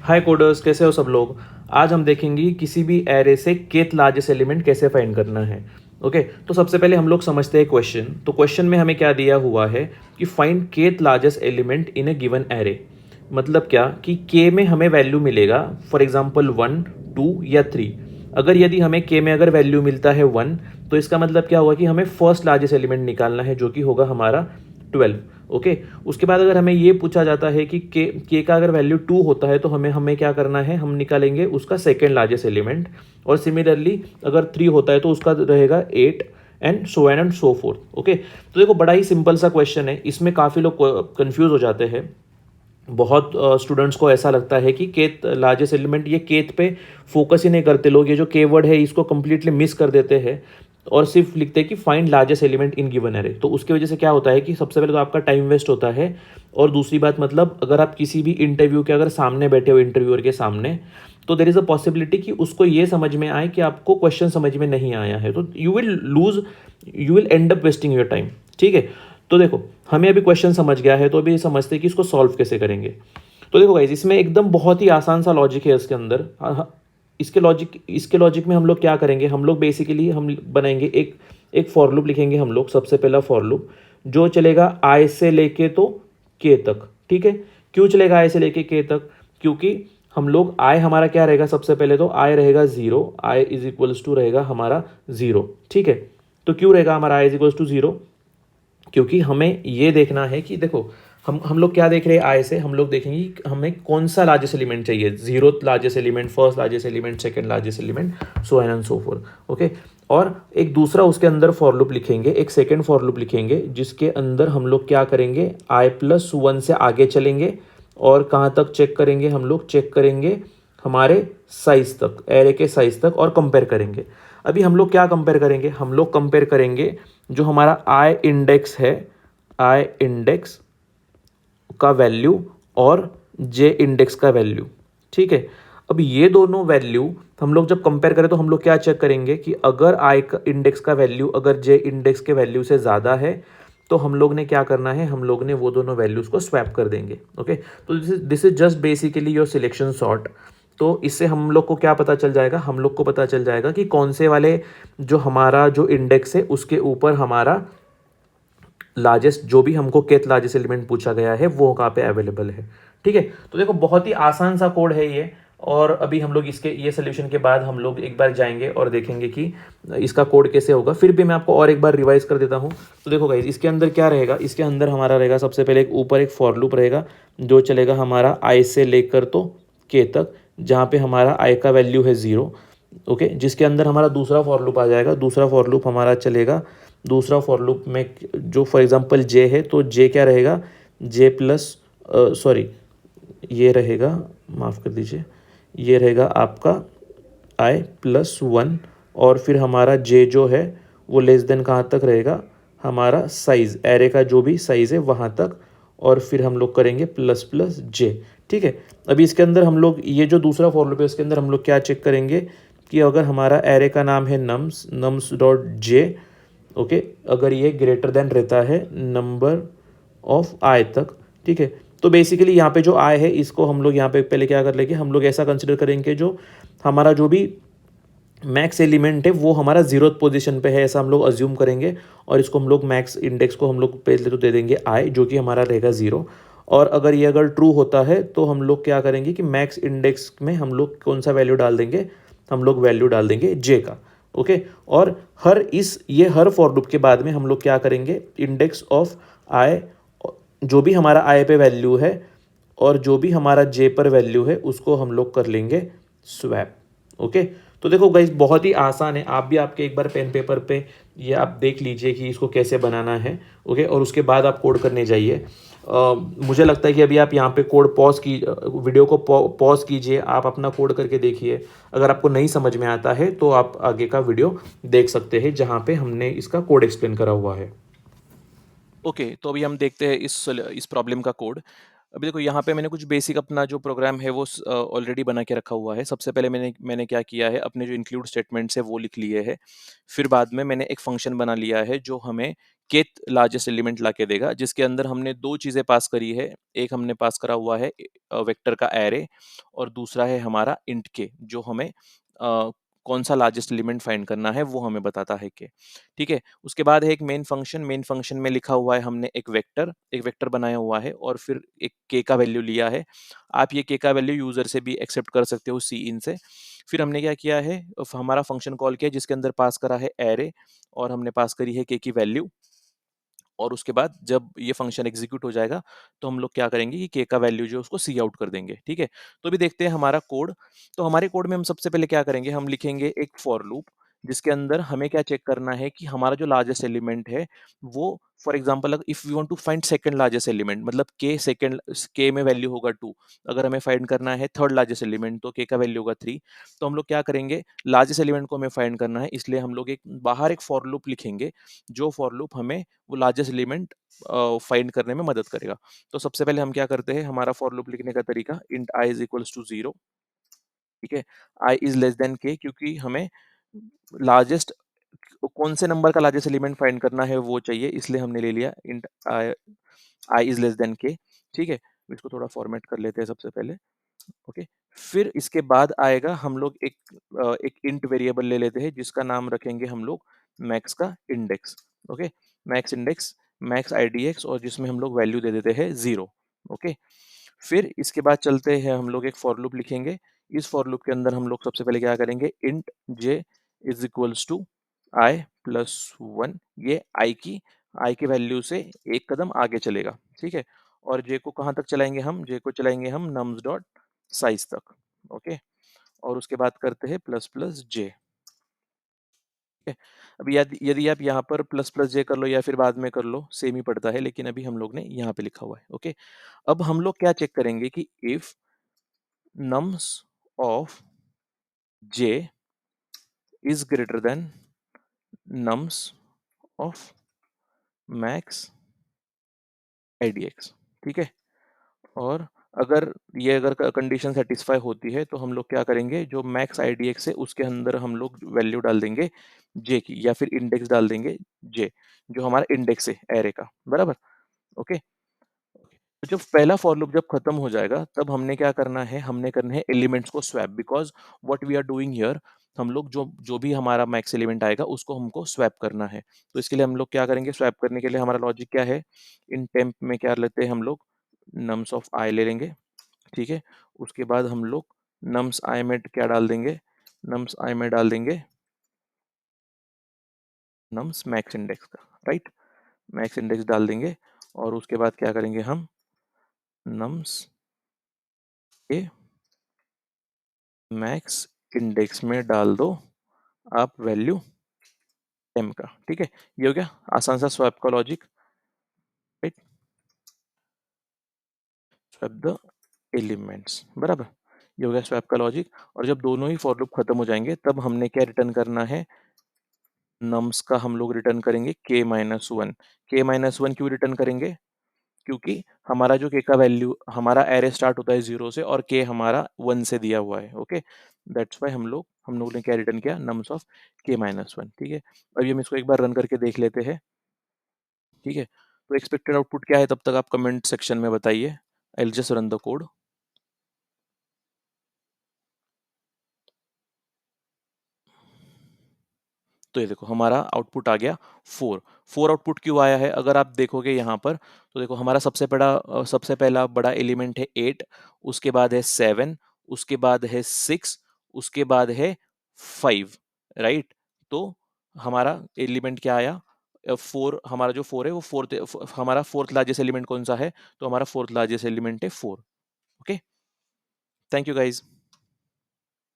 हाय coders, कैसे हो सब लोग। आज हम देखेंगे किसी भी एरे से केथ लार्जेस्ट एलिमेंट कैसे फाइंड करना है। ओके, तो सबसे पहले हम लोग समझते हैं क्वेश्चन। तो क्वेश्चन में हमें क्या दिया हुआ है कि find kth largest element in A given array. मतलब क्या कि के में हमें वैल्यू मिलेगा, फॉर एग्जांपल 1, 2 या 3। अगर यदि हमें के में अगर वैल्यू मिलता है 1, तो इसका मतलब क्या हुआ कि हमें फर्स्ट लार्जेस्ट एलिमेंट निकालना है, जो कि होगा हमारा 12। ओके, उसके बाद अगर हमें ये पूछा जाता है कि के का अगर वैल्यू 2 होता है तो हमें हमें क्या करना है, हम निकालेंगे उसका सेकेंड लार्जेस्ट एलिमेंट। और सिमिलरली अगर 3 होता है तो उसका रहेगा 8 एंड सो फोर्थ। ओके, तो देखो बड़ा ही सिंपल सा क्वेश्चन है। इसमें काफ़ी लोग कंफ्यूज हो जाते हैं। बहुत स्टूडेंट्स को ऐसा लगता है कि केथ लार्जेस्ट एलिमेंट, ये केथ पे फोकस ही नहीं करते लोग, ये जो के वर्ड है इसको कंप्लीटली मिस कर देते हैं और सिर्फ लिखते हैं कि find largest element in given array. तो उसकी वजह से क्या होता है कि सबसे पहले तो आपका टाइम वेस्ट होता है, और दूसरी बात मतलब अगर आप किसी भी इंटरव्यू के अगर सामने बैठे हो, इंटरव्यूअर के सामने, तो देर इज़ अ पॉसिबिलिटी कि उसको ये समझ में आए कि आपको क्वेश्चन समझ में नहीं आया है, तो you will and up wasting your time. ठीक है, तो देखो हमें अभी क्वेश्चन समझ गया है, तो अभी समझते हैं कि इसको सॉल्व कैसे करेंगे। तो देखो गाइज, इसमें एकदम बहुत ही आसान सा लॉजिक है इसके अंदर। इसके लॉजिक में हम लोग क्या करेंगे, हम लोग बेसिकली हम बनाएंगे एक एक फॉर लूप लिखेंगे हम लोग। सबसे पहला फॉर लूप जो चलेगा आई से लेके तो के तक। ठीक है, क्यों चलेगा आई से लेके के तक? क्योंकि हम लोग आई हमारा क्या रहेगा, सबसे पहले तो आई रहेगा 0, आई इज इक्वल्स टू रहेगा हमारा 0। ठीक है, तो क्यों रहेगा हमारा आई इज इक्वल्स टू 0? क्योंकि हमें ये देखना है कि देखो हम लोग क्या देख रहे हैं, आय से हम लोग देखेंगे कि हमें कौन सा लार्जेस्ट एलिमेंट चाहिए, zero largest element, first largest element, second largest element, so on and so forth. Okay, और एक दूसरा उसके अंदर फॉर लूप लिखेंगे, एक सेकंड फॉर लूप लिखेंगे, जिसके अंदर हम लोग क्या करेंगे, i+1 से आगे चलेंगे और कहाँ तक चेक करेंगे, हम लोग चेक करेंगे हमारे साइज तक, एरे के साइज तक, और कंपेयर करेंगे। अभी हम लोग क्या कंपेयर करेंगे, हम लोग कंपेयर करेंगे जो हमारा आई इंडेक्स है, आई इंडेक्स का वैल्यू और जे इंडेक्स का वैल्यू। ठीक है, अब ये दोनों वैल्यू हम लोग जब कंपेयर करें तो हम लोग क्या चेक करेंगे कि अगर आई का इंडेक्स का वैल्यू अगर जे इंडेक्स के वैल्यू से ज़्यादा है, तो हम लोग ने क्या करना है, हम लोग ने वो दोनों वैल्यूज़ को स्वैप कर देंगे। ओके, तो this is just basically your selection sort. तो इससे हम लोग को क्या पता चल जाएगा, हम लोग को पता चल जाएगा कि कौन से वाले जो हमारा जो इंडेक्स है उसके ऊपर हमारा लार्जेस्ट, जो भी हमको केथ लार्जेस्ट एलिमेंट पूछा गया है वो कहाँ पे अवेलेबल है। ठीक है, तो देखो बहुत ही आसान सा कोड है ये। और अभी हम लोग इसके ये सोल्यूशन के बाद हम लोग एक बार जाएंगे और देखेंगे कि इसका कोड कैसे होगा। फिर भी मैं आपको और एक बार रिवाइज कर देता हूँ। तो देखो गाइस, इसके अंदर क्या रहेगा, इसके अंदर हमारा रहेगा सबसे पहले एक ऊपर एक फॉर लूप रहेगा जो चलेगा हमारा आई से लेकर तो के तक, जहाँ पे हमारा आई का वैल्यू है 0। ओके, जिसके अंदर हमारा दूसरा फॉर लूप आ जाएगा। दूसरा फॉर लूप हमारा चलेगा, दूसरा फॉर लूप में जो फॉर एग्जांपल जे है, तो जे क्या रहेगा, जे प्लस सॉरी ये रहेगा, माफ़ कर दीजिए, ये रहेगा आपका i+1। और फिर हमारा जे जो है वो लेस देन कहाँ तक रहेगा, हमारा साइज़, एरे का जो भी साइज़ है वहाँ तक, और फिर हम लोग करेंगे प्लस प्लस जे। ठीक है, अभी इसके अंदर हम लोग ये जो दूसरा फॉर लूप है उसके अंदर हम लोग क्या चेक करेंगे कि अगर हमारा एरे का नाम है नम्स डॉट जे, ओके, अगर ये ग्रेटर देन रहता है नंबर ऑफ आई तक। ठीक है, तो बेसिकली यहाँ पे जो आई है इसको हम लोग यहाँ पे पहले क्या कर लेंगे, हम लोग ऐसा कंसिडर करेंगे जो हमारा जो भी मैक्स एलिमेंट है वो हमारा 0th पोजीशन पे है, ऐसा हम लोग अज्यूम करेंगे। और इसको हम लोग मैक्स इंडेक्स को हम लोग पहले तो दे देंगे आई, जो कि हमारा रहेगा 0। और अगर ये अगर ट्रू होता है तो हम लोग क्या करेंगे कि मैक्स इंडेक्स में हम लोग कौन सा वैल्यू डाल देंगे, हम लोग वैल्यू डाल देंगे जे का। ओके, और हर फॉर लूप के बाद में हम लोग क्या करेंगे, इंडेक्स ऑफ आई, जो भी हमारा आई पे वैल्यू है और जो भी हमारा जे पर वैल्यू है उसको हम लोग कर लेंगे स्वैप। ओके, तो देखो गाइज बहुत ही आसान है, आप भी आपके एक बार पेन पेपर पे ये आप देख लीजिए कि इसको कैसे बनाना है। ओके, और उसके बाद आप कोड करने जाइए। मुझे लगता है कि अभी आप यहाँ पे कोड वीडियो को पॉज कीजिए, आप अपना कोड करके देखिए। अगर आपको नहीं समझ में आता है तो आप आगे का वीडियो देख सकते हैं जहाँ पे हमने इसका कोड एक्सप्लेन करा हुआ है। ओके, तो अभी हम देखते हैं इस प्रॉब्लम का कोड। अभी देखो यहाँ पे मैंने कुछ बेसिक अपना जो प्रोग्राम है वो ऑलरेडी बना के रखा हुआ है। सबसे पहले मैंने क्या किया है, अपने जो इंक्लूड स्टेटमेंट्स है वो लिख लिए है। फिर बाद में मैंने एक फंक्शन बना लिया है जो हमें kth लार्जेस्ट एलिमेंट लाके देगा, जिसके अंदर हमने दो चीजें पास करी है। एक हमने पास करा हुआ है वेक्टर का एरे, और दूसरा है हमारा इंट के, जो हमें कौन सा लार्जेस्ट एलिमेंट फाइंड करना है वो हमें बताता है के। ठीक है, उसके बाद है एक मेन फंक्शन में लिखा हुआ है हमने एक वेक्टर बनाया हुआ है, और फिर एक के का वैल्यू लिया है। आप ये के का वैल्यू यूजर से भी एक्सेप्ट कर सकते हो सी इन से। फिर हमने क्या किया है, हमारा फंक्शन कॉल किया जिसके अंदर पास करा है एरे, और हमने पास करी है के की वैल्यू। और उसके बाद जब ये फंक्शन एग्जीक्यूट हो जाएगा तो हम लोग क्या करेंगे कि के का वैल्यू जो है उसको सी आउट कर देंगे। ठीक है, तो अभी देखते हैं हमारा कोड। तो हमारे कोड में हम सबसे पहले क्या करेंगे, हम लिखेंगे एक फॉर लूप जिसके अंदर हमें क्या चेक करना है कि हमारा जो लार्जेस्ट एलिमेंट है वो, for example if we want to find second largest element, मतलब के में वैल्यू होगा 2, अगर हमें फाइंड करना है थर्ड लार्जेस्ट एलिमेंट तो के का वैल्यू होगा 3। तो हम लोग क्या करेंगे, लार्जेस्ट एलिमेंट को हमें फाइंड करना है, इसलिए हम लोग एक बाहर एक फॉर लूप लिखेंगे, जो फॉर लूप हमें वो लार्जेस्ट एलिमेंट फाइंड करने में मदद करेगा। तो सबसे पहले हम क्या करते हैं, हमारा फॉर लूप लिखने का तरीका, int i is equals to 0। ठीक है, आई इज लेस देन के, क्योंकि हमें लार्जेस्ट कौन से नंबर का लार्जेस्ट एलिमेंट फाइंड करना है वो चाहिए, इसलिए हमने ले लिया int I, I is less than के। ठीक है, इसको थोड़ा फॉर्मेट कर लेते हैं सबसे पहले। ओके, फिर इसके बाद आएगा हम लोग एक इंट वेरिएबल ले लेते हैं जिसका नाम रखेंगे हम लोग मैक्स का index. Okay, max index, max IDX, और जिसमें हम लोग वैल्यू दे देते हैं 0। ओके, फिर इसके बाद चलते हैं हम लोग एक फॉर लूप लिखेंगे। इस फॉर लूप के अंदर हम लोग सबसे पहले क्या करेंगे, int j is equals to i plus 1। ये आई की वैल्यू से एक कदम आगे चलेगा। ठीक है, और जे को कहाँ तक चलाएंगे हम, जे को चलाएंगे हम नम्स डॉट साइज तक। ओके, और उसके बाद करते हैं प्लस प्लस जे। ठीक है, अभी यदि यदि आप यहाँ पर प्लस प्लस जे कर लो या फिर बाद में कर लो, सेम ही पड़ता है, लेकिन अभी हम लोग ने यहाँ पे लिखा हुआ है। ओके, अब हम लोग क्या चेक करेंगे कि if nums of j is greater than nums of max idx। ठीक है, और अगर कंडीशन सेटिस्फाई होती है तो हम लोग क्या करेंगे, जो मैक्स आईडीएक्स है उसके अंदर हम लोग वैल्यू डाल देंगे जे की, या फिर इंडेक्स डाल देंगे जे, जो हमारा इंडेक्स है एरे का, बराबर। ओके, तो जब पहला फॉर लूप जब खत्म हो जाएगा तब हमने क्या करना है, हमने करना है एलिमेंट्स को swap, because what we are doing here, हम लोग जो जो भी हमारा मैक्स एलिमेंट आएगा उसको हमको स्वैप करना है। तो इसके लिए हम लोग क्या करेंगे, स्वैप करने के लिए हमारा लॉजिक क्या है, इन टेम्प में क्या लेते हैं हम लोग, नम्स ऑफ आई ले लेंगे। ठीक है, उसके बाद हम लोग नम्स आई में क्या डाल देंगे, नम्स आई में डाल देंगे नम्स मैक्स इंडेक्स का, राइट, मैक्स इंडेक्स डाल देंगे। और उसके बाद क्या करेंगे हम, नम्स के मैक्स इंडेक्स में डाल दो आप वैल्यू एम का। ठीक है, ये हो गया आसान सा स्वैप का logic, right, swap the elements, बराबर, ये हो गया स्वैप का लॉजिक। और जब दोनों ही फॉर लूप खत्म हो जाएंगे तब हमने क्या रिटर्न करना है, नम्स का हम लोग रिटर्न करेंगे k-1। k-1 क्यों रिटर्न करेंगे, क्योंकि हमारा जो के का वैल्यू, हमारा एरे स्टार्ट होता है 0 से और के हमारा 1 से दिया हुआ है। ओके, दैट्स वाई हम लोग ने क्या रिटर्न किया, नम्स ऑफ k-1। ठीक है, अभी हम इसको एक बार रन करके देख लेते हैं। ठीक है, तो एक्सपेक्टेड आउटपुट क्या है तब तक आप कमेंट सेक्शन में बताइए। I will just run the code. तो ये देखो हमारा आउटपुट आ गया 4। आउटपुट क्यों आया है, अगर आप देखोगे यहाँ पर तो देखो हमारा सबसे पहला बड़ा एलिमेंट है 8, उसके बाद है 7, उसके बाद है 6, उसके बाद है 5, राइट। तो हमारा एलिमेंट क्या आया, 4, हमारा जो 4 है वो हमारा फोर्थ लार्जेस्ट एलिमेंट कौन सा है, तो हमारा फोर्थ लार्जेस्ट एलिमेंट है 4। Okay, thank you guys.